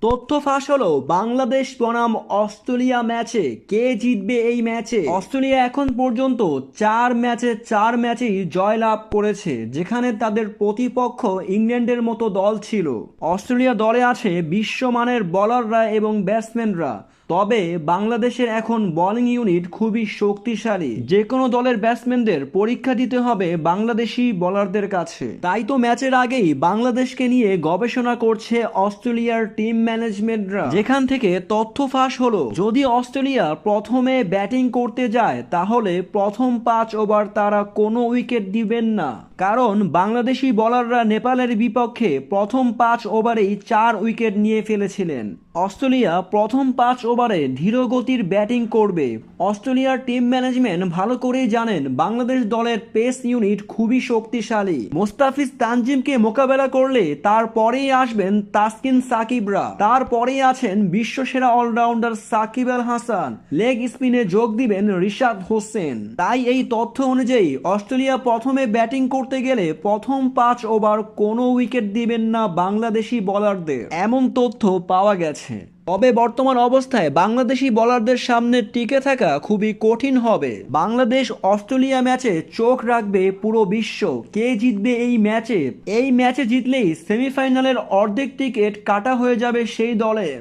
তথ্য ফাঁস হলো বাংলাদেশ বনাম অস্ট্রেলিয়া ম্যাচে কে জিতবে এই ম্যাচে। অস্ট্রেলিয়া এখন পর্যন্ত 4 ম্যাচেই জয়লাভ করেছে, যেখানে তাদের প্রতিপক্ষ ইংল্যান্ডের মতো দল ছিল। অস্ট্রেলিয়া দলে আছে বিশ্বমানের বোলাররা এবং ব্যাটসম্যানরা, তবে বাংলাদেশের এখন বোলিং ইউনিট খুবই শক্তিশালী। যে কোনো দলের ব্যাটসম্যানদের পরীক্ষা দিতে হবে বাংলাদেশি বোলারদের কাছে। তাই তো ম্যাচের আগেই বাংলাদেশকে নিয়ে গবেষণা করছে অস্ট্রেলিয়ার টিম ম্যানেজমেন্টরা, যেখান থেকে তথ্য ফাঁস হলো যদি অস্ট্রেলিয়া প্রথমে ব্যাটিং করতে যায় তাহলে প্রথম 5 ওভার তারা কোনো উইকেট দিবেন না, কারণ বাংলাদেশি বোলাররা নেপালের বিপক্ষে প্রথম 5 ওভারেই 4 উইকেট নিয়ে ফেলেছিলেন। অস্ট্রেলিয়া প্রথম 5 ওভারে ধীরগতির ব্যাটিং করবে। অস্ট্রেলিয়ার টিম ম্যানেজমেন্ট ভালো করেই জানেন বাংলাদেশ দলের পেস ইউনিট খুবই শক্তিশালী। মোস্তাফিজ তানজিমকে মোকাবেলা করলে তারপরেই আসবেন তাসকিন সাকিবরা, তারপরেই আছেন বিশ্বসেরা অলরাউন্ডার সাকিব আল হাসান, লেগ স্পিনে যোগ দিবেন রিশাদ হোসেন। তাই এই তথ্য অনুযায়ী অস্ট্রেলিয়া প্রথমে ব্যাটিং করতে গেলে প্রথম 5 ওভার কোনো উইকেট দিবেন না বাংলাদেশি বোলারদের, এমন তথ্য পাওয়া গেছে। তবে বর্তমান অবস্থায় বাংলাদেশি বোলারদের সামনে টিকে থাকা খুবই কঠিন হবে। বাংলাদেশ অস্ট্রেলিয়া ম্যাচে চোখ রাখবে পুরো বিশ্ব। কে জিতবে এই ম্যাচে জিতলেই সেমিফাইনালের অর্ধেক টিকিট কাটা হয়ে যাবে সেই দলের।